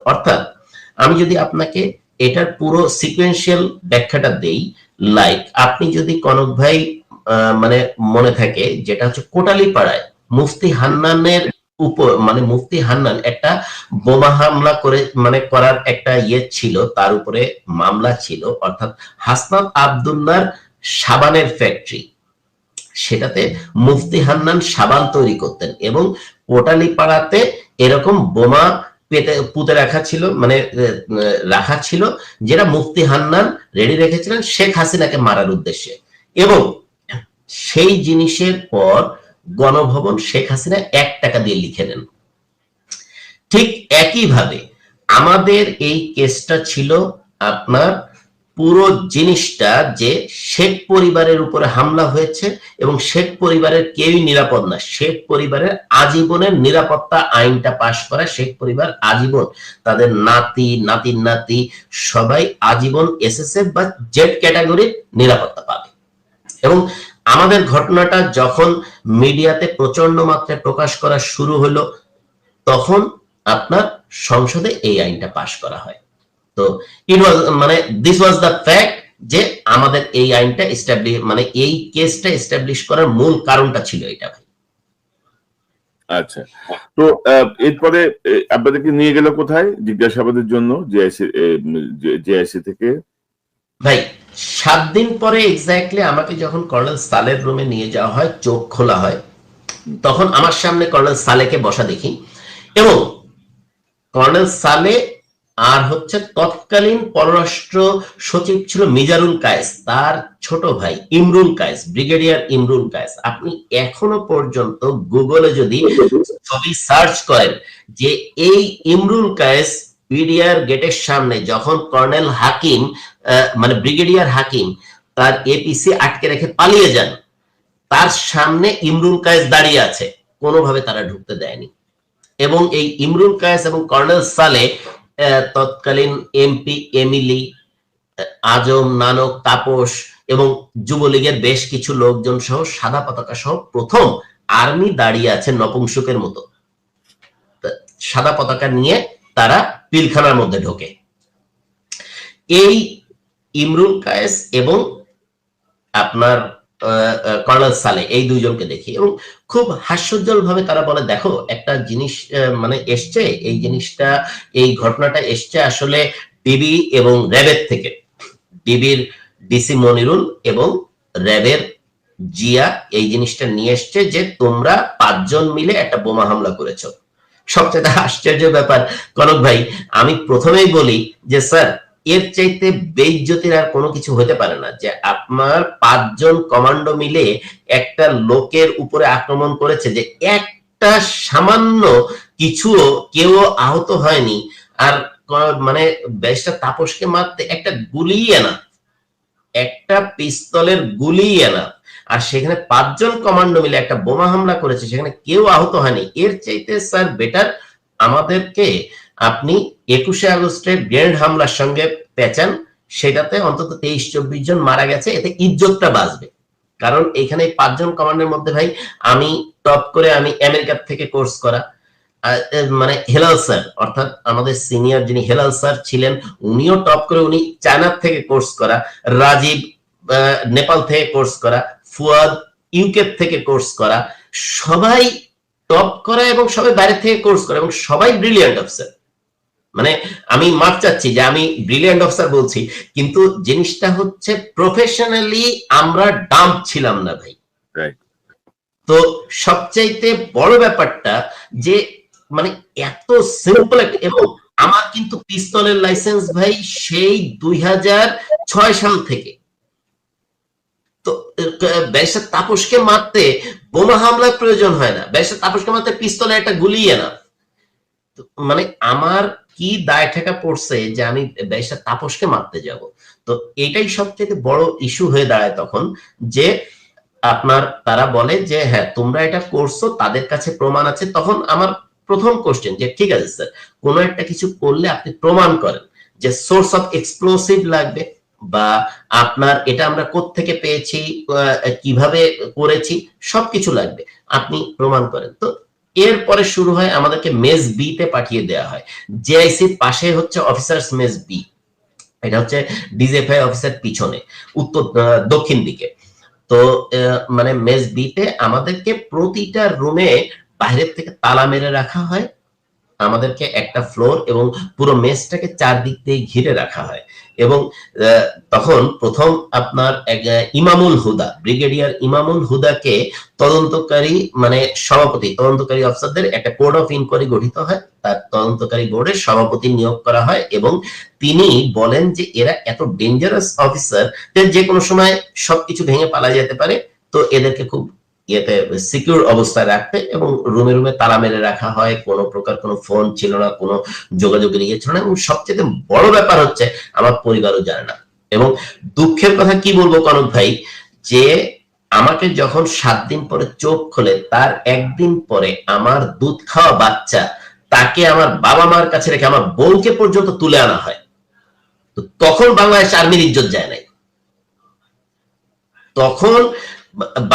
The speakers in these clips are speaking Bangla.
অর্থাৎ আমি যদি আপনাকে এটার পুরো সিকোয়েন্সিয়াল ব্যাখ্যাটা দেই, লাইক আপনি যদি কনক ভাই মানে মনে থাকে, যেটা হচ্ছে কোটালীপাড়ায় মুফতি হান্নানের উপর, মানে মুফতি হান্নান একটা বোমা হামলা করে, মানে করার একটা ইয়ে ছিল, তার উপরে মামলা ছিল, অর্থাৎ হাসনাত আব্দুল্লাহর সাবানের ফ্যাক্টরি, সেটাতে মুফতি হান্নান সাবান তৈরি করতেন এবং কোটালীপাড়াতে এরকম বোমা পুঁতে রাখা ছিল, মানে রাখা ছিল, যেটা মুফতি হান্নান রেডি রেখেছিলেন শেখ হাসিনাকে মারার উদ্দেশ্যে। এবং সেই জিনিসের পর গণভবন শেখ হাসিনা 1 টাকা দিয়ে লিখে নেন। ঠিক একইভাবে আমাদের এই কেসটা ছিল আপনার পুরো জিনিসটা যে শেখ পরিবারের উপরে হামলা হয়েছে এবং শেখ পরিবারের কেউই নিরাপদ না, শেখ পরিবারের আজীবনের নিরাপত্তা আইনটা পাশ করা, শেখ পরিবার আজীবন, তাদের নাতি নাতির নাতি সবাই আজীবন এসএসএফ বা জেড ক্যাটাগরির নিরাপত্তা পাবে। এবং আমাদের ঘটনাটা যখন মিডিয়াতে প্রচন্ড মাত্রায় প্রকাশ করা শুরু হলো, তখন আপনার সংসদে এই আইনটা পাশ করা হয়। তো ইট ওয়াজ, মানে দিস ওয়াজ দ্য ফ্যাক্ট যে আমাদের এই আইনটা এস্টাবলিশ, মানে এই কেসটা এস্টাবলিশ করার মূল কারণটা ছিল এটা ভাই। আচ্ছা, তো এরপরে আপনাদেরকে নিয়ে গেল কোথায় জিজ্ঞাসাবাদের জন্য? জেআইসি থেকে ভাই 7 দিন পরে এক্স্যাক্টলি আমাকে যখন কর্নেল সালের রুমে নিয়ে যাওয়া হয়, চোখ খোলা হয়, তখন আমার সামনে কর্নেল সালেকে বসা দেখি এবং কর্নেল সালে আর হচ্ছে তৎকালীন পররাষ্ট্র সচিব ছিল মিজারুল কায়েস, তার ছোট ভাই ইমরুল কায়েস, ব্রিগেডিয়ার ইমরুল কায়েস। আপনি এখনো পর্যন্ত গুগলে যদি ছবি সার্চ করেন যে এই ইমরুল কায়েস পিডিআর গেটের সামনে যখন কর্নেল হাকিম, মানে ব্রিগেডিয়ার হাকিম তার এপিসি আটকে রেখে পালিয়ে যান, তার সামনে ইমরুল কায়েস দাঁড়িয়ে আছে, কোনোভাবে তারা ঢুকতে দেয়নি। এবং এই ইমরুল কায়েস এবং কর্নেল সালে তৎকালীন এমপি এমিলি, আজম, নানক, তাপস এবং যুবলীগের বেশ কিছু লোকজন সহ সাদা পতাকা সহ প্রথম আর্মি দাঁড়িয়ে আছে নপুংসকের মতো, সাদা পতাকা নিয়ে তারা পিলখানার মধ্যে ঢোকে। এই ইমরুল কায়েস এবং আপনার কর্নেল সালে, এই দুইজনকে দেখি এবং খুব হাস্যোজ্জ্বল ভাবে তারা বলে, দেখো একটা জিনিস মানে এসছে, এই জিনিসটা, এই ঘটনাটা এসছে আসলে ডিবি এবং র্যাবের থেকে, ডিবির ডিসি মনিরুল এবং র্যাবের জিয়া এই জিনিসটা নিয়ে এসছে যে তোমরা 5 জন মিলে একটা বোমা হামলা করেছো। সবচেয়ে আশ্চর্য ব্যাপার কনক ভাই, আমি প্রথমেই বলি যে স্যার, এর চাইতে বেইজ্জতির আর কোনো কিছু হতে পারে না যে আপনার 5 জন কমান্ডো মিলে একটা লোকের উপরে আক্রমণ করেছে, যে একটা সামান্য কিছুও কেউ আহত হয়নি, আর মানে ব্যারিস্টার তাপসকে মারতে একটা গুলি এনা, একটা পিস্তলের গুলি এনা, আর সেখানে 5 জন কমান্ডো মিলে একটা বোমা হামলা করেছে, সেখানে কেউ আহত হয়নি। এর চাইতে স্যার বেটার আমাদেরকে আপনি 21শে আগস্টের গ্রেনেড হামলার সঙ্গে পেঁচান, সেটাতে অন্তত 23-24 জন মারা গেছে, এতে ইজ্জতটা বাঁচবে। কারণ এখানে 5 জন কমান্ডের মধ্যে ভাই আমি টপ করে, আমি আমেরিকার থেকে কোর্স করা, মানে হেলাল স্যার, অর্থাৎ আমাদের সিনিয়র যিনি হেলাল স্যার ছিলেন, উনিও টপ করে, উনি চায়নার থেকে কোর্স করা, রাজীব নেপাল থেকে কোর্স করা, ফুয়াদ ইউকে থেকে কোর্স করা, সবাই টপ করা এবং সবাই বাইরে থেকে কোর্স করা এবং সবাই ব্রিলিয়ান্ট অফিসার। মানে আমি মাফ চাচ্ছি যে আমি ব্রিলিয়ান্ট অফিসার বলছি, কিন্তু জিনিসটা হচ্ছে প্রফেশনালি আমরা ডাম্প ছিলাম না ভাই। তো সবচাইতে বড় ব্যাপারটা যে মানে এত সিম্পল, এবং আমার কিন্তু পিস্তলের লাইসেন্স ভাই সেই 2006 সাল থেকে। তো ব্যারিস্টার তাপসকে মারতে বোমা হামলার প্রয়োজন হয় না, ব্যারিস্টার তাপসকে মারতে পিস্তলে একটা গুলি না। মানে আমার কি দায় ঠেকা পড়ছে যে আমি ব্যারিস্টার তাপসকে মারতে যাব? তো এটাই সবচেয়ে বড় ইস্যু হয়ে দাঁড়ায় তখন, যে আপনার তারা বলে যে হ্যাঁ তোমরা এটা করছো, তাদের কাছে প্রমাণ আছে। তখন আমার প্রথম কোশ্চেন যে ঠিক আছে স্যার, কোন একটা কিছু করলে আপনি প্রমাণ করেন যে সোর্স অফ এক্সপ্লোসিভ লাগবে, বা আপনার এটা আমরা কোত্থেকে পেয়েছি, কিভাবে করেছি, সবকিছু লাগবে, আপনি প্রমাণ করেন। তো এরপরে শুরু হয় আমাদেরকে মেস বি তে পাঠিয়ে দেওয়া হয়। জেআইসির পাশে হচ্ছে অফিসার্স মেস বি, এটা হচ্ছে ডিজিএফআই অফিসের পিছনে উত্তর দক্ষিণ দিকে। তো মানে মেস বি তে আমাদেরকে প্রতিটা রুমে বাইরের থেকে তালা মেরে রাখা হয়, আমাদেরকে একটা ফ্লোর এবং পুরো মেসটাকে চারদিক দিয়ে ঘিরে রাখা হয়। এবং তখন প্রথম আপনার ইমামুল হুদা, ব্রিগেডিয়ার ইমামুল হুদাকে তদন্তকারী মানে সভাপতি, তদন্তকারী অফিসারদের একটা কোড অফ ইনকোয়ারি গঠিত হয়, তার তদন্তকারী বোর্ডের সভাপতি নিয়োগ করা হয় এবং তিনি বলেন যে এরা এত ডেঞ্জারাস অফিসার যে কোনো সময় সবকিছু ভেঙে পালা যেতে পারে, তো এদেরকে খুব ইয়েতে সিকিউর অবস্থায় রাখতে এবং রুমে রুমে তালা মেরে রাখা হয়। কোনো প্রকার কোনো ফোন ছিল না, কোনো যোগাযোগের ইয়ে ছিল না, এবং সবচেয়ে বড় ব্যাপার হচ্ছে আমার পরিবারও জানে না। এবং দুঃখের কথা কি বলবো কনক ভাই, যে আমাকে যখন 7 দিন পরে চোখ খোলে তার একদিন পরে আমার দুধ খাওয়া বাচ্চা তাকে আমার বাবা মার কাছে রেখে আমার বউকে পর্যন্ত তুলে আনা হয়। তো তখন বাংলাদেশ আর্মির ইজ্জত যায় নাই। তখন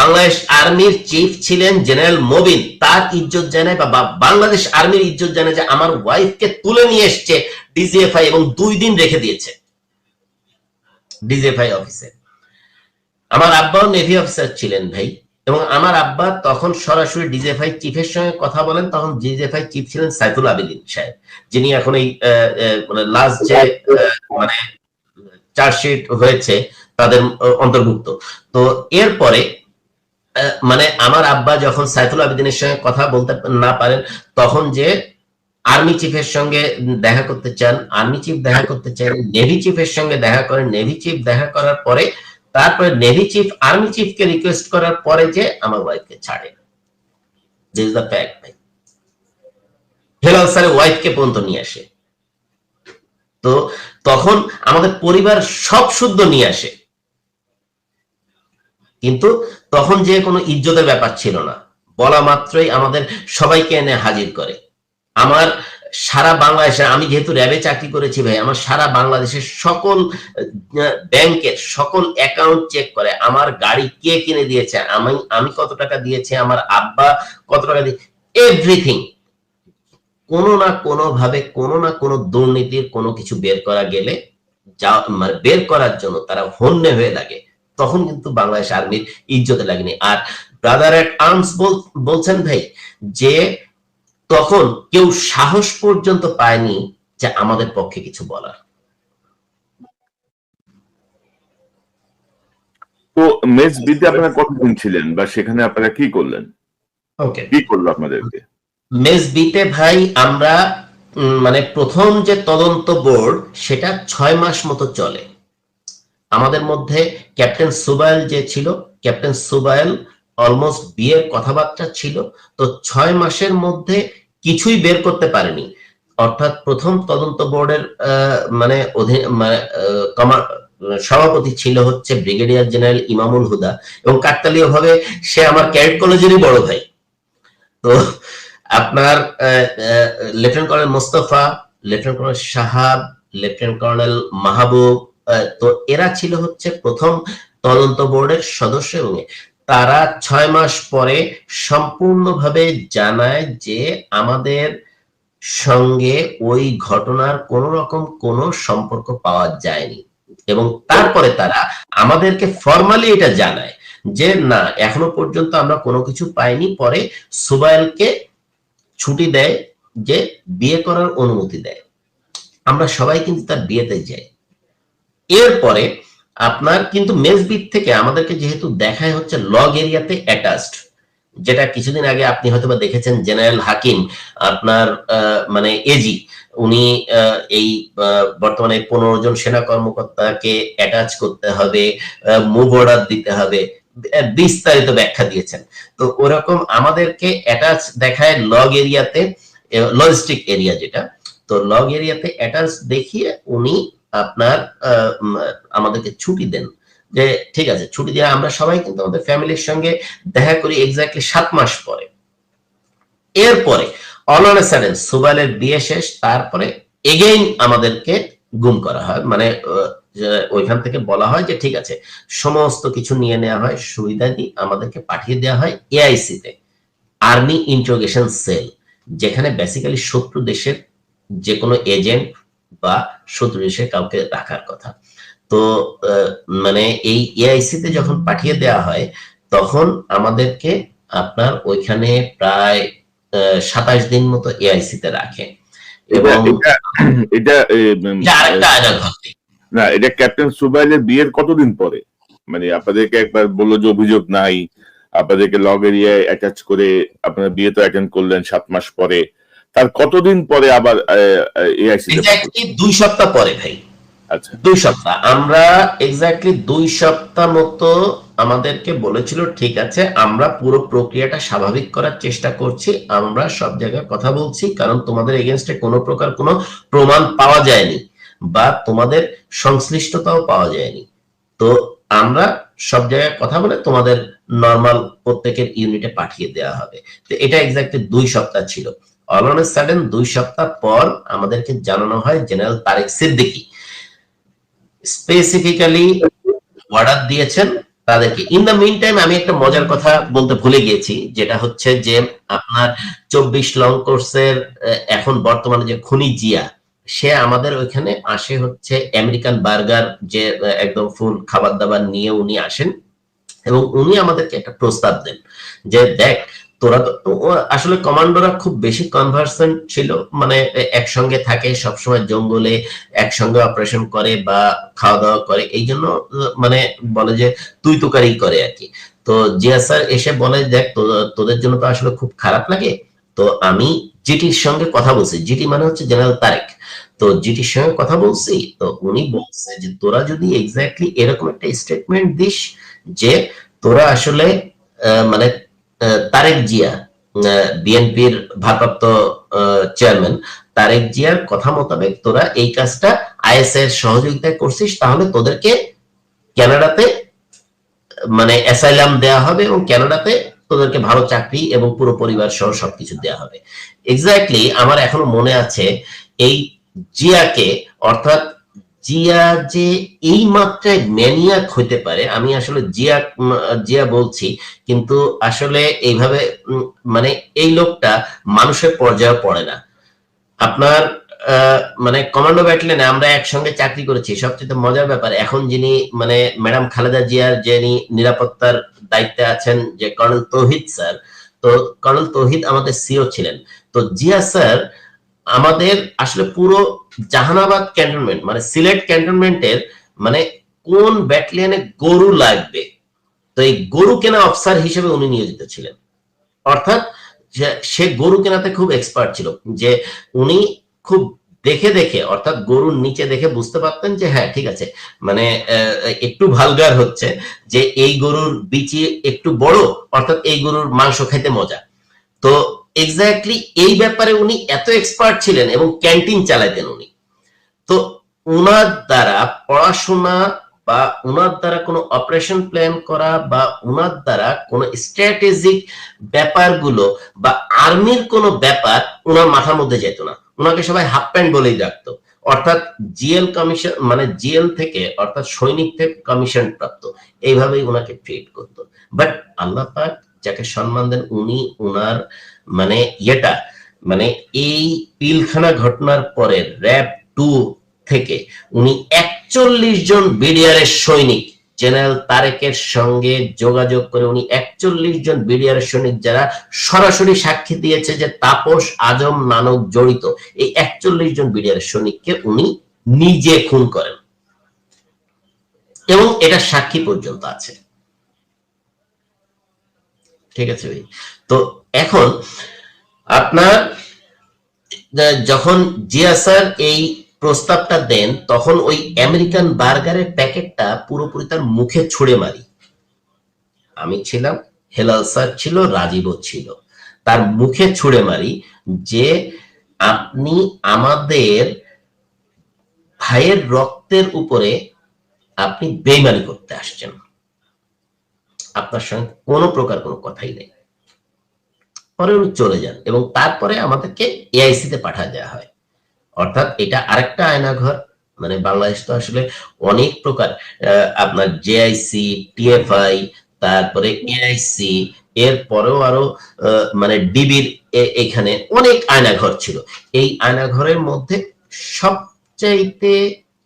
বাংলাদেশ আর্মির চিফ ছিলেন জেনারেল মবিন, তার ইজ্জত যায় নাই, বা বাংলাদেশ আর্মির ইজ্জত জানে যে আমার ওয়াইফকে তুলে নিয়ে এসছে ডিজিএফআই এবং 2 দিন রেখে দিয়েছে ডিজিএফআই অফিসে। আমার আব্বাও নেভি অফিসার ছিলেন ভাই, এবং আমার আব্বা তখন সরাসরি ডিজিএফআই চিফের সঙ্গে কথা বলেন। তখন ডিজিএফআই চিফ ছিলেন সাইফুল আবেদিন সাহেব, যিনি এখন এই মানে লাস্ট যে মানে চার্জশিট হয়েছে তাদের অন্তর্ভুক্ত। তো এরপরে মানে আমার আব্বা যখন সাইফুল আবেদিনের সঙ্গে কথা বলতে না পারেন, তখন যে আর্মি চিফের সঙ্গে দেখা করতে চান, আর্মি চিফ দেখা করতে চান, নেভি চিফের সঙ্গে দেখা করেন, নেভি চিফ দেখা করার পরে তারপরে নেভি চিফ আর্মি চিফকে রিকোয়েস্ট করার পরে যে আমার ওয়াইফকে ছাড়ে। দিস ইজ দ্য ফ্যাক্ট ভাই। হেলাল স্যারের ওয়াইফকে পর্যন্ত নিয়ে আসে। তো তখন আমাদের পরিবার সব শুদ্ধ নিয়ে আসে, কিন্তু তখন যে কোনো ইজ্জতের ব্যাপার ছিল না, বলা মাত্রই আমাদের সবাইকে এনে হাজির করে। আমার সারা বাংলাদেশে, আমি যেহেতু র্যাবে চাকরি করেছি ভাই, আমার সারা বাংলাদেশের সকল ব্যাংকের সকল অ্যাকাউন্ট চেক করে, আমার গাড়ি কে কিনে দিয়েছে, আমি কত টাকা দিয়েছি, আমার আব্বা কত টাকা দিয়ে, এভরিথিং। কোনো না কোনো ভাবে কোনো না কোনো দুর্নীতির কোনো কিছু বের করা গেলে যা মানে বের করার জন্য তারা হন্যে হয়ে লাগে, তখন কিন্তু বাংলাদেশ আর্মির ইজ্জতে লাগেনি। আর ব্রাদার এট আর্মস বলছেন ভাই যে তখন কেউ সাহস পর্যন্ত পায়নি যে আমাদের পক্ষে কিছু বলার। তো মেস বিতে আপনারা কতদিন ছিলেন বা সেখানে আপনারা কি করলেন? ওকে, কি করলো আপনাদেরকে? মেস বিতে ভাই আমরা মানে প্রথম যে তদন্ত বোর্ড সেটা 6 মাস মতো চলে। আমাদের মধ্যে ক্যাপ্টেন সুবাইল যে ছিল, ক্যাপ্টেন সুবাইল অলমোস্ট বিয়ের কথাবার্তা ছিল, তো 6 মাসের মধ্যে কিছুই বের করতে পারেনি। অর্থাৎ প্রথম তদন্ত বোর্ডের মানে সভাপতি ছিল হচ্ছে ব্রিগেডিয়ার জেনারেল ইমামুল হুদা, এবং কাকতালীয় ভাবে সে আমার ক্যাডেট কলেজেরই বড় ভাই। তো আপনার lieutenant colonel Mostafa, lieutenant colonel সাহাব, লেফটেন্যান্ট কর্নেল মাহবুব, তো এরা ছিল হচ্ছে প্রথম তদন্ত বোর্ডের সদস্য, এবং তারা 6 মাস পরে সম্পূর্ণভাবে জানায় যে আমাদের সঙ্গে ওই ঘটনার কোন রকম কোন সম্পর্ক পাওয়া যায়নি। এবং তারপরে তারা আমাদেরকে ফর্মালি এটা জানায় যে না, এখনো পর্যন্ত আমরা কোনো কিছু পাইনি। পরে সুবাইলকে ছুটি দেয়, যে বিয়ে করার অনুমতি দেয়। আমরা সবাই কিন্তু তার বিয়েতে যাই। এরপরে আপনার কিন্তু মেসবিট থেকে আমাদেরকে যেহেতু দেখায় হচ্ছে লগ এরিয়াতে অ্যাটাচড, যেটা কিছুদিন আগে আপনি হয়তো বা দেখেছেন, জেনারেল হাকিম আপনার মানে এজি, উনি এই বর্তমানে 15 জন সেনা কর্মকর্তাকে অ্যাটাচ করতে হবে, মুভ অর্ডার দিতে হবে, বিস্তারিত ব্যাখ্যা দিয়েছেন। তো ওরকম আমাদেরকে অ্যাটাচ দেখায় লগ এরিয়াতে, লজিস্টিক এরিয়া যেটা, তো লগ এরিয়াতে অ্যাটাচ দেখিয়ে উনি আপনার আমাদেরকে ছুটি দেন, যে ঠিক আছে ছুটি দিয়ে আমরা সবাই কিন্তু আমাদের ফ্যামিলির সঙ্গে দেখা করি এক্স্যাক্টলি 7 মাস পরে। এরপরে অল অন এ সাডেন সুবাইলের বিয়ে শেষ, তারপরে এগেইন আমাদেরকে গুম করা হয়। মানে ওইখান থেকে বলা হয় যে ঠিক আছে, সমস্ত কিছু নিয়ে নেওয়া হয়, সুবিধা দিয়ে আমাদেরকে পাঠিয়ে দেওয়া হয় এআইসি তে। আর্মি ইন্টারোগেশন সেল, যেখানে বেসিক্যালি শত্রু দেশের যে কোনো এজেন্ট বা শত্রু দেশের কাউকে রাখার কথা। তো মানে এই এআইসি তে যখন পাঠিয়ে দেওয়া হয় তখন আমাদেরকে আপনার ওইখানে প্রায় 27 দিন মতো এআইসি তে রাখে। এটা এবং এটা এটা আরেকটা আয়না ঘটে। না, এটা ক্যাপ্টেন সুবাইলের বিয়ের কতদিন পরে? মানে আপনাদেরকে একবার বললো যে অভিযোগ নাই, আপনাদেরকে লগ এরিয়ায় অ্যাটাচ করে আপনারা বিয়ে তো অ্যাটেন্ড করলেন 7 মাস পরে, তার কতদিন পরে আবার এআইসি তে এক্স্যাক্টলি 2 সপ্তাহ পরে ভাই। আচ্ছা 2 সপ্তাহ আমরা এক্স্যাক্টলি 2 সপ্তাহ মতো আমাদেরকে বলেছিল ঠিক আছে আমরা পুরো প্রক্রিয়াটা স্বাভাবিক করার চেষ্টা করছি, আমরা সব জায়গায় কথা বলছি, কারণ তোমাদের এগেইনস্টে কোনো প্রকার কোনো প্রমাণ পাওয়া যায়নি বা তোমাদের সংশ্লিষ্টতাও পাওয়া যায়নি। তো আমরা সব জায়গায় কথা বলে তোমাদের নরমাল প্রত্যেকের ইউনিটে পাঠিয়ে দেওয়া হবে। তো এটা এক্স্যাক্টলি 2 সপ্তাহ ছিল। অল অন এ সাডেন 2 সপ্তাহ পর আমাদেরকে জানানো হয় general Tareq Siddiqui specifically order দিয়েছেন তাদেরকে। ইন দ্য মিন টাইম আমি একটা মজার কথা বলতে ভুলে গিয়েছি, যেটা হচ্ছে যে আপনার 24 লং কোর্সের এখন বর্তমানে যে খুনি জিয়া, সে আমাদের ওইখানে আসে হচ্ছে আমেরিকান বার্গার, যে একদম ফুল খাবার দাবার নিয়ে উনি আসেন এবং উনি আমাদেরকে একটা প্রস্তাব দেন যে দেখ তোরা তো আসলে কমান্ডোরা খুব বেশি কনভার্সেন্ট ছিল, মানে একসঙ্গে থাকে সবসময় জঙ্গলে, একসঙ্গে অপারেশন করে বা খাওয়া দাওয়া করে, এই জন্য মানে বলে যে তুই তুকারি করে আর কি। তো জিয়া স্যার এসে বলে দেখ তোদের জন্য তো আসলে খুব খারাপ লাগে, তো আমি জিটির সঙ্গে কথা বলছি, জিটি মানে হচ্ছে জেনারেল তারেক, তো জিটির সঙ্গে কথা বলছি, তো উনি বলছে যে তোরা যদি এক্স্যাক্টলি এরকম একটা স্টেটমেন্ট দিস যে তোরা আসলে মানে তারেক জিয়া বিএনপির ভারপ্রাপ্ত চেয়ারম্যান তারেক জিয়ার কথা মোতাবেক তোরা এই কাজটা আইএস এর সহযোগিতায় করছিস, তাহলে তোদেরকে কানাডাতে মানে অ্যাসাইলাম দেয়া হবে এবং কানাডাতে তোদেরকে ভালো চাকরি এবং পুরো পরিবার সহ সবকিছু দেয়া হবে। এক্স্যাক্টলি আমার এখনো মনে আছে এই জিয়াকে, অর্থাৎ জিয়া যে এই মাত্রায় ম্যানিয়াক হইতে পারে, আমি আসলে জিয়া জিয়া বলছি কিন্তু আসলে এইভাবে মানে এই লোকটা মানুষের পর্যায়ে পড়ে না। আপনার মানে কমান্ডো ব্যাটালিয়নে আমরা একসঙ্গে চাকরি করেছি। সবচেয়ে মজার ব্যাপার, এখন যিনি মানে ম্যাডাম খালেদা জিয়ার যিনি নিরাপত্তার দায়িত্বে আছেন যে কর্নেল তৌহিদ স্যার, তো কর্নেল তৌহিদ আমাদের সিও ছিলেন। তো জিয়া স্যার আমাদের আসলে পুরো জাহানাবাদ ক্যান্টনমেন্ট মানে সিলেট ক্যান্টনমেন্টের মানে কোন ব্যাটালিয়নে গরু লাগবে, তো এই গরু কেনা অফিসার হিসেবে উনি নিয়োজিত ছিলেন। অর্থাৎ সে গরু কেনাতে খুব এক্সপার্ট ছিল, যে উনি খুব দেখে দেখে অর্থাৎ গরুর নিচে দেখে বুঝতে পারতেন যে হ্যাঁ ঠিক আছে, মানে একটু ভালগার হচ্ছে যে এই গরুর বিচি একটু বড়, অর্থাৎ এই গরুর মাংস খাইতে মজা। তো এক্স্যাক্টলি এই ব্যাপারে উনি এত এক্সপার্ট ছিলেন এবং ক্যান্টিন চালাতেন উনি। তো উনার দ্বারা পড়াশোনা বা উনার দ্বারা কোনো অপারেশন প্ল্যান করা বা উনার দ্বারা কোনো স্ট্র্যাটেজিক ব্যাপারগুলো বা আর্মির কোনো ব্যাপার উনার মাথার মধ্যে যেত না। উনাকে সবাই হাফ প্যান্ট বলেই ডাকতো, অর্থাৎ জিএল কমিশন মানে জিএল থেকে অর্থাৎ সৈনিক থেকে কমিশন প্রাপ্ত, এইভাবেই উনাকে ট্রিট করতো। বাট আল্লাহ পাক যাকে সম্মান দেন, উনি উনার মানে ইয়েটা মানে এই পিলখানা ঘটনার পরে র‍্যাব 2 থেকে উনি 41 জন বিডিআর এর সৈনিক জেনারেল তারেকের সঙ্গে যোগাযোগ করে উনি 41 জন বিডিআর এর সৈনিক যারা সরাসরি সাক্ষী দিয়েছে যে তাপস আজম নানক জড়িত, এই 41 জন বিডিআর এর সৈনিককে উনি নিজে খুন করেন এবং এটা সাক্ষী পর্যন্ত আছে। ঠিক আছে ভাই। তো এখন আপনার যখন জিয়া স্যার এই প্রস্তাবটা দেন তখন ওই আমেরিকান বার্গারের প্যাকেটটা পুরোপুরি তার মুখে ছুঁড়ে মারি। আমি ছিলাম, হেলাল স্যার ছিল, রাজীবও ছিল, তার মুখে ছুঁড়ে মারি যে আপনি আমাদের ভাইয়ের রক্তের উপরে আপনি বেইমানি করতে আসছেন, আপনার সঙ্গে কোনো প্রকার কোনো কথাই নেই। পরে উনি চলে যান এবং তারপরে আমাদেরকে এআইসি তে পাঠা দেওয়া হয়। অর্থাৎ এটা আরেকটা আয়নাঘর, মানে বাংলাদেশ তো আসলে অনেক প্রকার আপনার জেআইসি, টিএফআই, তারপরে এআইসি, এরপরেও আরো মানে ডিবির এখানে অনেক আয়নাঘর ছিল। এই আয়নাঘরের মধ্যে সবচাইতে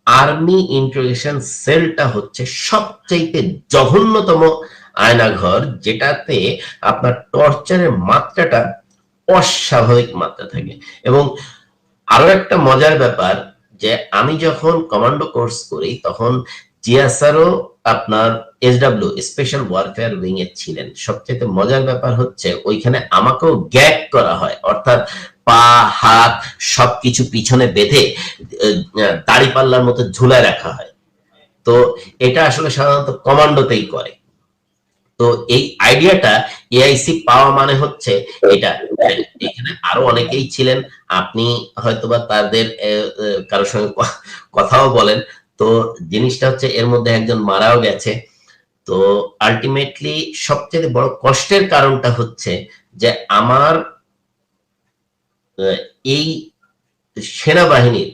আর্মি ইন্টারোগেশন সেলটা হচ্ছে সবচাইতে জঘন্যতম আয়নাঘর, যেটাতে আপনার টর্চারের মাত্রাটা অস্বাভাবিক মাত্রা থাকে। এবং আরো একটা মজার ব্যাপার, যে আমি যখন কমান্ডো কোর্স করি তখন জিয়াসারও আপনার এসডব্লিউ স্পেশাল ওয়ারফেয়ার উইং এ ছিলেন। সবচেয়ে মজার ব্যাপার হচ্ছে ওইখানে আমাকেও গ্যাগ করা হয়, অর্থাৎ পা হাত সবকিছু পিছনে বেঁধে দাড়ি পাল্লার মতো ঝুলায় রাখা হয়। তো এটা আসলে সাধারণত কমান্ডোতেই করে। তো এই আইডিয়াটা এআইসি পাওয়া মানে হচ্ছে এটা। এখানে আরো অনেকেই ছিলেন, আপনি হয়তোবা তাদের কারোর সঙ্গে কথাও বলেন। তো জিনিসটা হচ্ছে এর মধ্যে একজন মারাও গেছে। তো আলটিমেটলি সবচেয়ে বড় কষ্টের কারণটা হচ্ছে যে আমার এই সেনাবাহিনীর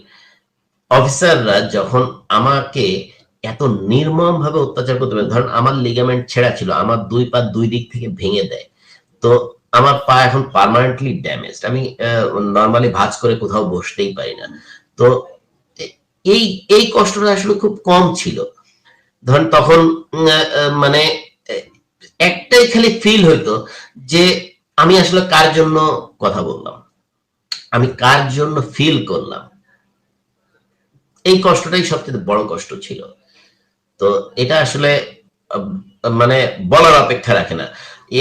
অফিসাররা যখন আমাকে এত নির্মম ভাবে অত্যাচার করতে পারে, ধরেন আমার লিগামেন্ট ছেঁড়া ছিল, আমার দুই পা দুই দিক থেকে ভেঙে দেয়। তো আমার পা এখন পার্মানেন্টলি ড্যামেজড, আমি নর্মালি ভাঁজ করে কোথাও বসতেই পারি না। তো এই এই কষ্টটা আসলে খুব কম ছিল। ধরেন তখন মানে একটাই খালি ফিল হইতো যে আমি আসলে কার জন্য কথা বললাম, আমি কার জন্য ফিল করলাম। এই কষ্টটাই সবচেয়ে বড় কষ্ট ছিল। তো এটা আসলে মানে বলার অপেক্ষা রাখে না।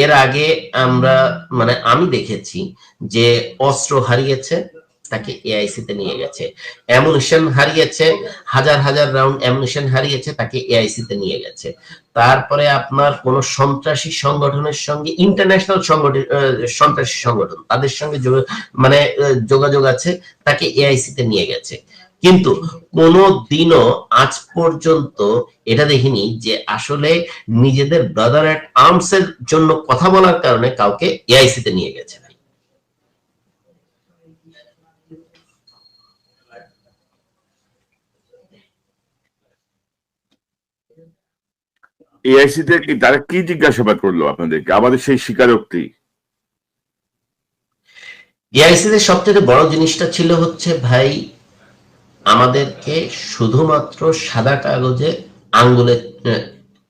এর আগে আমরা মানে আমি দেখেছি যে অস্ত্র হারিয়েছে, তাকে এআইসি তে নিয়ে গেছে। অ্যামুনিশন হারিয়েছে, হাজার হাজার রাউন্ড অ্যামুনিশন হারিয়েছে, তাকে এআইসি তে নিয়ে গেছে। তারপরে আপনার কোন সন্ত্রাসী সংগঠনের সঙ্গে, ইন্টারন্যাশনাল সংগঠন, সন্ত্রাসী সংগঠন তাদের সঙ্গে মানে যোগাযোগ আছে, তাকে এআইসি তে নিয়ে গেছে। কিন্তু কোনো দিনও আজ পর্যন্ত এটা দেখিনি যে আসলে নিজেদের ব্রাদার এট আর্মস এর জন্য কথা বলার কারণে কাউকে এআইসি তে নিয়ে গেছে। এআইসি তে তারা কি জিজ্ঞাসাবাদ করলো আপনাদেরকে, আমাদের সেই স্বীকারোক্তি? এআইসি তে সবচেয়ে বড় জিনিসটা ছিল হচ্ছে ভাই, আমাদেরকে শুধুমাত্র সাদা কাগজে আঙ্গুলে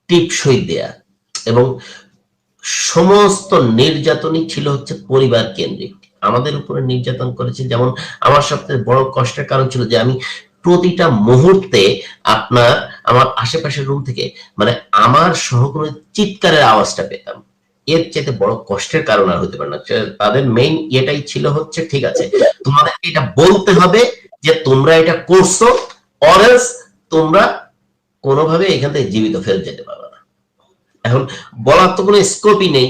টিপসই দেয়া, এবং সমস্ত নির্যাতনই ছিল হচ্ছে পরিবার কেন্দ্রিক। আমাদের উপরে নির্যাতন করেছে। যেমন আমার সবচেয়ে বড় কষ্টের কারণ ছিল যে আমি প্রতিটা মুহূর্তে আপনার আমার আশেপাশের রুম থেকে মানে আমার সহকর্মীর চিৎকারের আওয়াজটা পেতাম। এর চেয়ে বড় কষ্টের কারণ আর হতে পারে না। তাদের মেইন এটাই ছিল হচ্ছে, ঠিক আছে তোমাদেরকে এটা বলতে হবে যে তোমরা এটা করছো, অরেলস তোমরা কোনোভাবে এখান থেকে জীবিত ফেরত যেতে পারবে না। এখন বলার তো কোনো স্কোপই নেই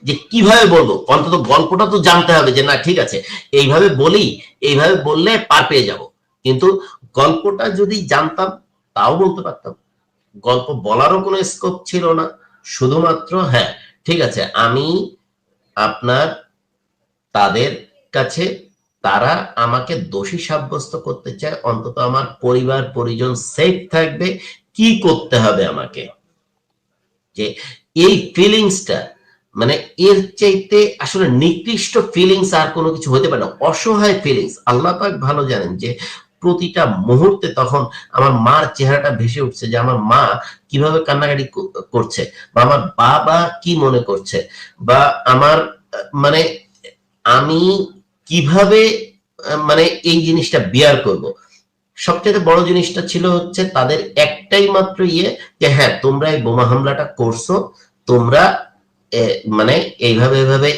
যে কিভাবে বলবো, অন্তত গল্পটা তো জানতে হবে যে না ঠিক আছে এইভাবে বলি, এইভাবে বললে পার পেয়ে যাব। কিন্তু গল্পটা যদি জানতাম তাও বলতে পারতাম। গল্প বলারও কোনো স্কোপ ছিল না। শুধুমাত্র হ্যাঁ ঠিক আছে আমি আপনার তাদের কাছে, তারা আমাকে দোষী সাব্যস্ত করতে চায়, অন্তত আমার পরিবার পরিজন সেফ থাকবে, কি করতে হবে আমাকে। যে এই ফিলিংসটা মানে এর চাইতে আসলে নিকৃষ্ট ফিলিংস আর কোনো কিছু হতে পারে না। অসহায় ফিলিংস। আল্লাহ পাক ভালো জানেন যে প্রতিটা মুহূর্তে তখন আমার মার চেহারাটা ভেসে উঠছে, যে আমার মা কিভাবে কান্নাকাটি করছে, বা আমার বাবা কি মনে করছে, বা আমার মানে আমি কিভাবে মানে এই জিনিসটা বিয়ার করব। সবচেয়ে বড় জিনিসটা ছিল হচ্ছে তাদের একটাই মাত্র ইয়ে, যে হ্যাঁ তোমরা এই বোমা হামলাটা করছো, তোমরা মানে এইভাবে এইভাবে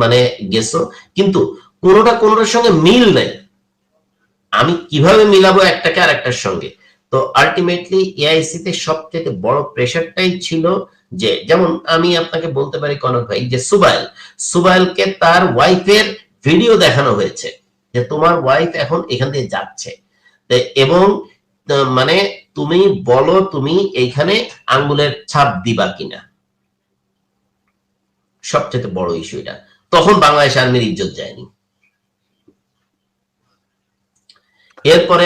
মানে গেছো, কিন্তু কোনোটার সঙ্গে মিল নাই। আমি কিভাবে মিলাবো একটাকে আর একটার সঙ্গে। তো আলটিমেটলি এআইসি তে সবচেয়ে বড় প্রেশারটাই ছিল যে, যেমন আমি আপনাকে বলতে পারি কনক ভাই, যে সুবাইলকে তার ওয়াইফের ভিডিও দেখানো হয়েছে যে তোমার ওয়াইফ এখন এখান থেকে যাচ্ছে, এবং মানে তুমি বলো তুমি এইখানে আঙ্গুলের ছাপ দিবা কিনা। সবচেয়ে বড় ইস্যু এটা। তখন বাংলাদেশ আর্মির ইজ্জত যায়নি। এরপরে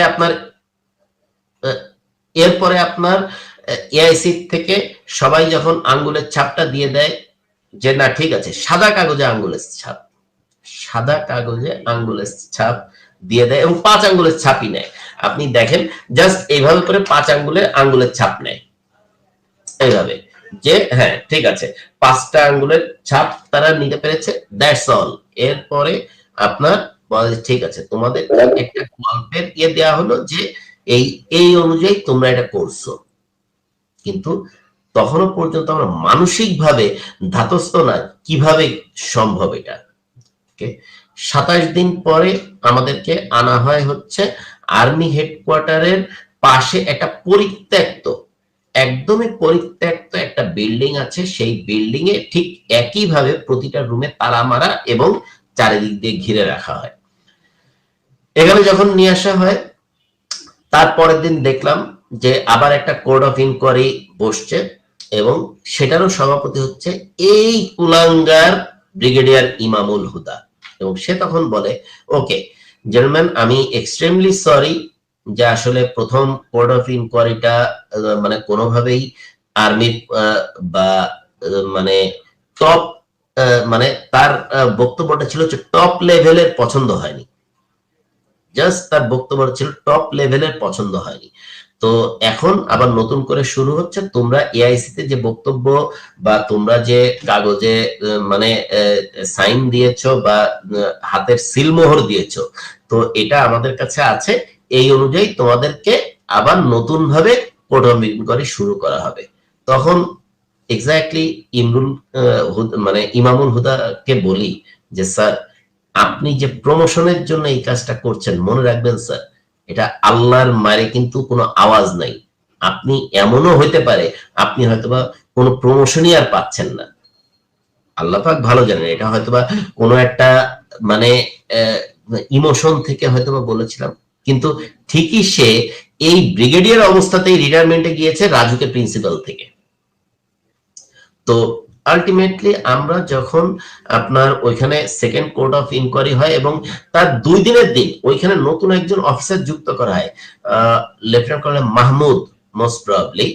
আপনার এআইসি থেকে সবাই যখন আঙ্গুলের ছাপটা দিয়ে দেয় যে না ঠিক আছে, সাদা কাগজে আঙ্গুলের ছাপ, সাদা কাগজে আঙ্গুলের ছাপ দিয়ে দেয় এবং 5 আঙ্গুলের ছাপই নেয়। আপনি দেখেন জাস্ট এইভাবে করে 5 আঙ্গুলের ছাপ নেয়, এইভাবে যে হ্যাঁ ঠিক আছে 5টা আঙ্গুলের ছাপ তারা নিতে পেরেছে, দ্যাটস অল। এরপরে আপনার বলে ঠিক আছে তোমাদের একটা গল্পের দেওয়া হলো যে এই এই অনুযায়ী তোমরা এটা করছো, কিন্তু তখনও পর্যন্ত আমরা মানসিক ভাবে ধাতস্থ না কিভাবে সম্ভব এটা। 27 দিন পরে আমাদেরকে আনা হয় হচ্ছে আর্মি হেডকোয়ার্টারের পাশে একটা পরিত্যক্ত, একদমই পরিত্যক্ত একটা বিল্ডিং আছে, সেই বিল্ডিং এ ঠিক একইভাবে প্রতিটা রুমে তালা মারা এবং চারিদিক দিয়ে ঘিরে রাখা হয়। এখানে যখন নিয়ে আসা হয় তারপরের দিন দেখলাম যে আবার একটা কোড অফ ইনকোয়ারি বসছে এবং সেটারও সভাপতি হচ্ছে এই কুলাঙ্গার ব্রিগেডিয়ার ইমামুল হুদা। এবং সে তখন বলে ওকে জেন্টলম্যান, আমি এক্সট্রিমলি সরি যে আসলে প্রথম কোড অফ ইনকোয়ারিটা মানে কোনোভাবেই আর্মির বা মানে টপ মানে তার বক্তব্যটা ছিল যে টপ লেভেলের পছন্দ হয়নি, জাস্ট তার বক্তব্য ছিল টপ লেভেলের পছন্দ হয়নি। তো এখন আবার নতুন করে শুরু হচ্ছে, তোমরা এআইসি তে যে বক্তব্য বা তোমরা যে কাগজে মানে সাইন দিয়েছো বা হাতের সিলমোহর দিয়েছো, তো এটা আমাদের কাছে আছে, এই অনুযায়ী তোমাদেরকে আবার নতুন ভাবে কোড অফ ইনকোয়ারি শুরু করা হবে। তখন এক্স্যাক্টলি মানে ইমামুল হুদাকে বলি যে স্যার আপনি যে প্রমোশনের জন্য এই কাজটা করছেন মনে রাখবেন স্যার, এটা আল্লাহর মারে কিন্তু কোনো আওয়াজ নাই। আপনি এমনও হইতে পারে আপনি হয়তোবা কোনো প্রমোশনই আর পাচ্ছেন না, আল্লাহ পাক ভালো জানেন, এটা হয়তোবা কোনো একটা মানে ইমোশন থেকে হয়তোবা বলেছিলাম, কিন্তু ঠিকই সে এই ব্রিগেডিয়ার অবস্থাতেই রিটায়ারমেন্টে গিয়েছে রাজুকে প্রিন্সিপাল থেকে। তো আলটিমেটলি আমরা যখন আপনার ওইখানে সেকেন্ড কোর্ট অফ ইনকোয়ারি হয় এবং তার 2 দিনের দিন ওইখানে নতুন একজন অফিসার যুক্ত করা হয়, lieutenant colonel Mahmud most probably,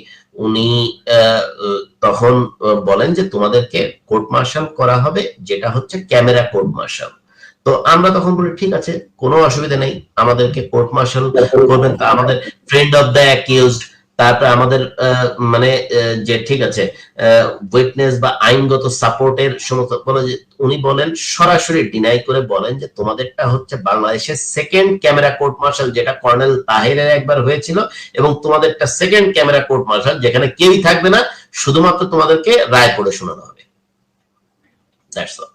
উনি তখন বলেন যে তোমাদেরকে কোর্ট মার্শাল করা হবে, যেটা হচ্ছে ক্যামেরা কোর্ট মার্শাল। তো আমরা তখন বলি ঠিক আছে কোনো অসুবিধা নেই, আমাদেরকে কোর্ট মার্শাল করবেন, তা আমাদের ফ্রেন্ড অফ দ্য অ্যাকিউজড, তারপরে আমাদের মানে যে ঠিক আছে উইটনেস বা আইনগত সাপোর্টের সমস্ত উনি বলেন সরাসরি ডিনাই করে বলেন যে তোমাদেরটা হচ্ছে বাংলাদেশের সেকেন্ড ক্যামেরা কোর্ট মার্শাল, যেটা কর্নেল তাহিরের একবার হয়েছিল, এবং তোমাদেরটা সেকেন্ড ক্যামেরা কোর্ট মার্শাল যেখানে কেউই থাকবে না, শুধুমাত্র তোমাদেরকে রায় পড়ে শোনানো হবে। That's all.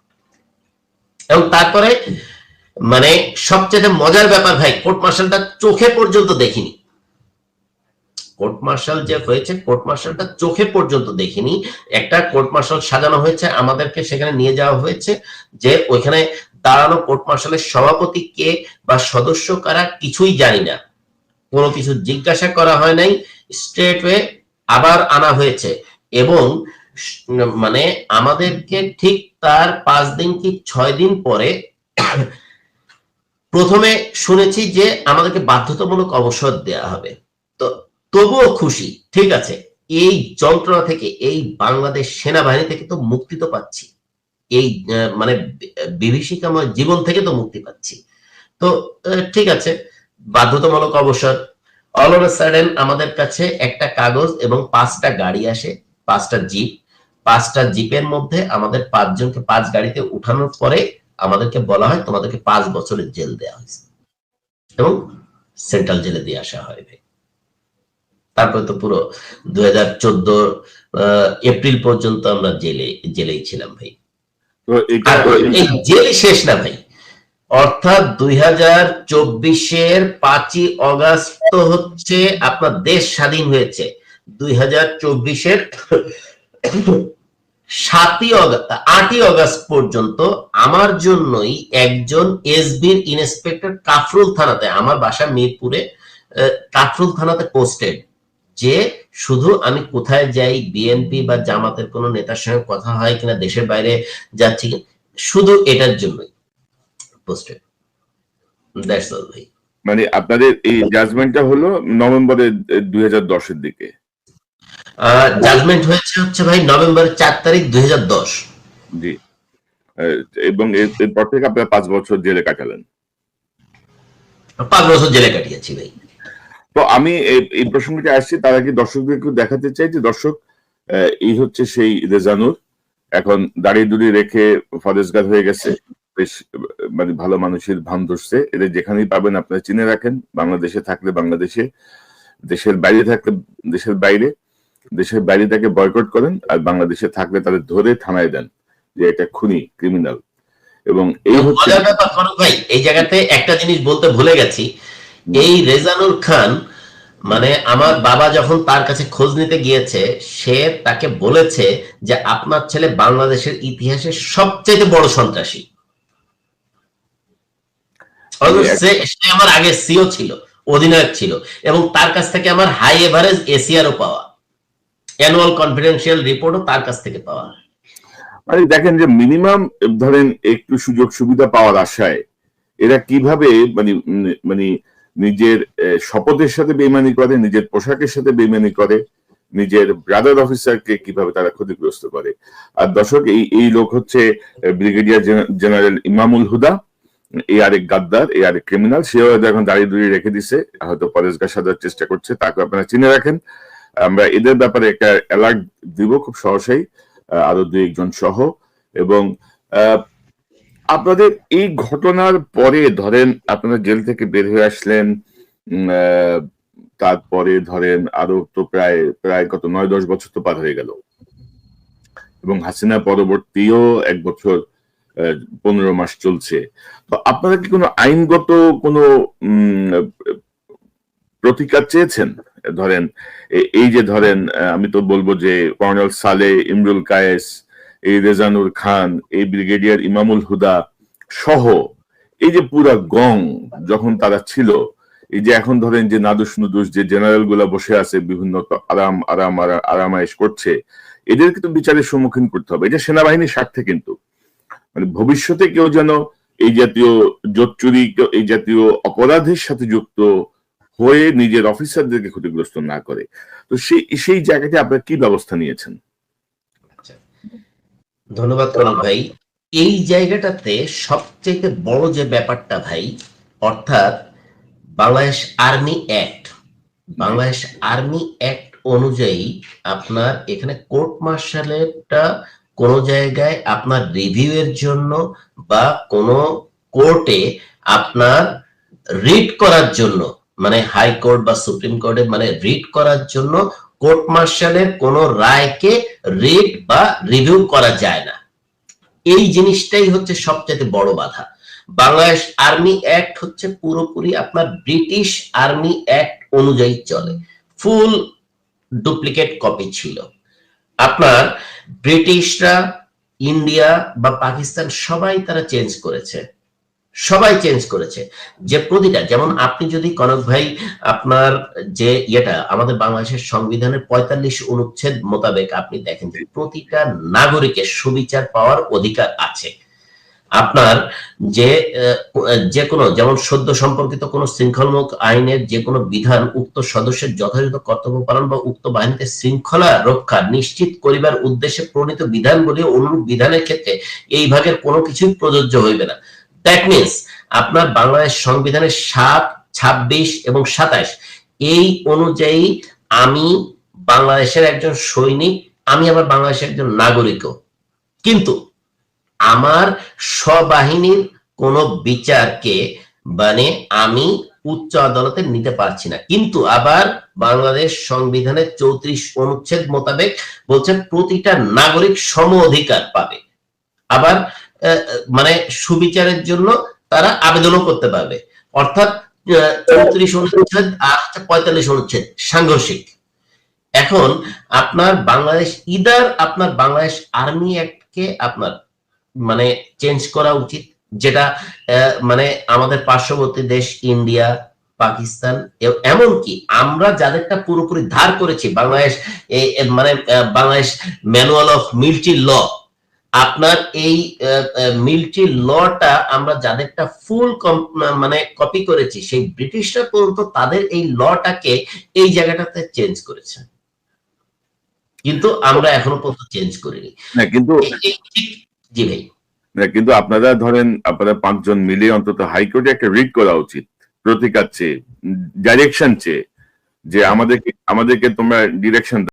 এবং তারপরে মানে সবচেয়ে মজার ব্যাপার ভাই, কোর্ট মার্শালটা চোখে পর্যন্ত দেখিনি, কোর্ট মার্শাল যে হয়েছে কোর্ট মার্শালটা চোখে পর্যন্ত দেখিনি। একটা কোর্ট মার্শাল সাজানো হয়েছে, আমাদেরকে সেখানে নিয়ে যাওয়া হয়েছে, যে ওইখানে দাঁড়ানো কোর্ট মার্শালের সভাপতি কে বা সদস্য কারা কিছুই জানি না, কোনো কিছু জিজ্ঞাসা করা হয় নাই, স্ট্রেট ওয়ে আবার আনা হয়েছে। এবং মানে আমাদেরকে ঠিক তার 5 দিন কি 6 দিন পরে প্রথমে শুনেছি যে আমাদেরকে বাধ্যতামূলক অবসর দেওয়া হবে। তো তবুও খুশি, ঠিক আছে এই যন্ত্রণা থেকে, এই বাংলাদেশ সেনাবাহিনী থেকে তো মুক্তি তো পাচ্ছি, এই মানে বিভীষিকাময় জীবন থেকে তো মুক্তি পাচ্ছি। তো ঠিক আছে বাধ্যতামূলক অবসর। অল অফ আ সাডেন আমাদের কাছে একটা কাগজ এবং 5টা গাড়ি আসে, 5টা জিপ, 5টা জিপের মধ্যে আমাদের 5 জনকে 5 গাড়িতে উঠানোর পরে আমাদেরকে বলা হয় তোমাদেরকে 5 বছরের জেল দেওয়া হয়েছে এবং সেন্ট্রাল জেলে দিয়ে আসা হয়। তারপরে তো পুরো 2014 এপ্রিল পর্যন্ত আমরা জেলেই ছিলাম ভাই। এই জেলই শেষ না ভাই, অর্থাৎ 2024-এর 5ই অগাস্ট হচ্ছে আপনার দেশ স্বাধীন হয়েছে, 2024-এর 8ই অগাস্ট পর্যন্ত আমার জন্যই একজন এসবির ইন্সপেক্টর কাফরুল থানাতে, আমার বাসা মিরপুরে, কাফরুল থানাতে পোস্টেড, যে শুধু আমি কোথায় যাই, বিএনপি বা জামাতের কোন নেতার সঙ্গে কথা হয় কিনা, দেশের বাইরে যাচ্ছি, শুধু এটার জন্যই পোস্টেড। দ্যাটস অল ভাই। মানে আপনাদের এই জাজমেন্টটা হলো নভেম্বরের 2010-এর দিকে? জাজমেন্ট হয়েছে হচ্ছে ভাই নভেম্বরের 4 তারিখ 2010। জি। এবং এরপর থেকে আপনারা 5 বছর জেলে কাটালেন। 5 বছর জেলে কাটিয়েছি ভাই। তো আমি এই প্রসঙ্গটা আসছি, তার আগে দর্শকদের একটু দেখাতে চাই যে দর্শক, এই হচ্ছে সেই রেজানুর, এখন দাড়ি দুড়ি রেখে ফরেজগার হয়ে গেছে, বেশ মানে ভালো মানুষের ভান ধরছে। এদের যেখানেই পাবেন আপনারা চিনে রাখেন, বাংলাদেশে থাকলে বাংলাদেশে, দেশের বাইরে থাকলে দেশের বাইরে, দেশের বাইরে তাকে বয়কট করেন, আর বাংলাদেশে থাকলে তাদের ধরে থানায় দেন যে এটা খুনি, ক্রিমিনাল। এবং এই হচ্ছে মজার ব্যাপার ফারুক ভাই, এই জায়গাতে একটা জিনিস বলতে ভুলে গেছি। এই রেজানুর খান মানে আমার বাবা যখন তার কাছে খোঁজ নিতে গিয়েছে, সে তাকে বলেছে যে আপনার ছেলে বাংলাদেশের ইতিহাসে সবচেয়ে বড় সন্ত্রাসী। মানে সে সে আমার আগে সিও ছিল, অধিনায়ক ছিল, এবং তার কাছ থেকে আমার হাই এভারেজ এসিআরও পাওয়া, অ্যানুয়াল কনফিডেন্সিয়াল রিপোর্টও তার কাছ থেকে পাওয়া। মানে দেখেন যে মিনিমাম ধরেন একটু সুযোগ সুবিধা পাওয়ার আশায় এরা কিভাবে মানে মানে নিজের শপথের সাথে বেইমানি করে, নিজের পোশাকের সাথে বেইমানি করে, নিজের ব্রাদার অফিসারকে কিভাবে তারা ক্ষতিগ্রস্ত করে। আর দর্শক, এই লোক হচ্ছে ব্রিগেডিয়ার জেনারেল ইমামুল হুদা, এই আরেক গাদ্দার, এই আরেক ক্রিমিনাল। সেও এখন দাঁড়িয়ে দুড়িয়ে রেখে দিছে, হয়তো পরেশগার সাজার চেষ্টা করছে, তাকে আপনারা চিনে রাখেন। আমরা এদের ব্যাপারে একটা অ্যালার্ট দিব খুব সহসাই, আরো 2-1 জন সহ। এবং আপনাদের এই ঘটনার পরে ধরেন আপনারা জেল থেকে বের হয়ে আসলেন, তারপরে ধরেন আরো তো প্রায় প্রায় কত 9-10 বছর তো পার হয়ে গেল, এবং হাসিনা পরবর্তীও 1 বছর 15 মাস চলছে। তো আপনারা কি কোনো আইনগত কোনো প্রতিকার চেয়েছেন? ধরেন এই যে ধরেন আমি তো বলবো যে কর্নেল সালে, ইমরুল কায়েস, এই রেজানুর খান, এই ব্রিগেডিয়ার ইমামুল হুদা সহ এই যে পুরা গং যখন তারা ছিল, এই যে এখন ধরেন যে নাদুস নুদুস যে জেনারেল গুলা বসে আছে বিভিন্ন আরামায়েশ করছে, এদেরকে তো বিচারের সম্মুখীন করতে হবে। এটা সেনাবাহিনীর স্বার্থে, কিন্তু মানে ভবিষ্যতে কেউ যেন এই জাতীয় জোচ্চুরি, এই জাতীয় অপরাধের সাথে যুক্ত হয়ে নিজের অফিসারদেরকে ক্ষতিগ্রস্ত না করে। তো সেই জায়গাতে আপনারা কি ব্যবস্থা নিয়েছেন? ধন্যবাদ করুন ভাই। এই জায়গাটাতে সবচেয়ে বড় যে ব্যাপারটা ভাই, অর্থাৎ Bangladesh army act, Bangladesh army act অনুযায়ী আপনার এখানে কোর্ট মার্শালেরটা কোন জায়গায় আপনার রিভিউ এর জন্য বা কোন কোর্টে আপনার রিড করার জন্য, মানে হাইকোর্ট বা সুপ্রিম কোর্টে মানে রিড করার জন্য কোর্ট মার্শালের কোন রায়কে রিড বা রিভিউ করা যায় না। এই জিনিসটাই হচ্ছে সবচেয়ে বড় বাধা। বাংলাদেশ আর্মি অ্যাক্ট হচ্ছে পুরোপুরি আপনার ব্রিটিশ আর্মি অ্যাক্ট অনুযায়ী চলে, ফুল ডুপ্লিকেট কপি ছিল। আপনার ব্রিটিশরা, ইন্ডিয়া বা পাকিস্তান সবাই তারা চেঞ্জ করেছে, সবাই চেঞ্জ করেছে। যে প্রতিটা, যেমন আপনি যদি কনক ভাই আপনার যে ইয়েটা আমাদের বাংলাদেশের সংবিধানের 45 অনুচ্ছেদ মোতাবেক আপনি দেখেন যে প্রতিটা নাগরিকের সুবিচার পাওয়ার অধিকার আছে। আপনার যে কোনো, যেমন সদ্য সম্পর্কিত কোন শৃঙ্খলামূলক আইনের যে কোনো বিধান উক্ত সদস্যের যথাযথ কর্তব্য পালন বা উক্ত বাহিনীতে শৃঙ্খলা রক্ষা নিশ্চিত করিবার উদ্দেশ্যে প্রণীত বিধানগুলি অনুরূপ বিধানের ক্ষেত্রে এই ভাগের কোনো কিছুই প্রযোজ্য হইবে না। দ্যাট মিনস আপনার বাংলাদেশ সংবিধানের 7, 26 এবং 27 এই অনুযায়ী আমি বাংলাদেশের একজন সৈনিক, আমি আবার বাংলাদেশের একজন নাগরিকও, কিন্তু আমার স্ববাহিনীর কোন বিচারকে মানে আমি উচ্চ আদালতে নিতে পারছি না। কিন্তু আবার বাংলাদেশ সংবিধানের 34 অনুচ্ছেদ মোতাবেক বলছে প্রতিটা নাগরিক সম অধিকার পাবে। আবার মানে সুবিচারের জন্য তারা আবেদনও করতে পারবে। অর্থাৎ 34 অনুচ্ছেদ আর 45 অনুচ্ছেদ সাংঘর্ষিক। এখন আপনার বাংলাদেশ ইদার আপনার বাংলাদেশ আর্মি অ্যাক্টকে আপনার মানে চেঞ্জ করা উচিত, যেটা মানে আমাদের পার্শ্ববর্তী দেশ ইন্ডিয়া, পাকিস্তান, এমনকি আমরা যাদেরটা পুরোপুরি ধার করেছি বাংলাদেশ, মানে Bangladesh manual of military law, আপনার এই মিলিটারি লটা আমরা যাদেরটা ফুল মানে কপি করেছি, সেই ব্রিটিশরা পর্যন্ত তাদের এই লটাকে এই জায়গাটাতে চেঞ্জ করেছে। কিন্তু আমরা এখনো পর্যন্ত চেঞ্জ করিনি। না কিন্তু জি ভাই। না কিন্তু আপনারা ধরেন আপনারা 5 জন মিলে অন্তত হাইকোর্টে একটা রিট করা উচিত, প্রতিকার চেয়ে, ডাইরেকশন চেয়ে, যে আমাদেরকে তোমরা ডিরেকশন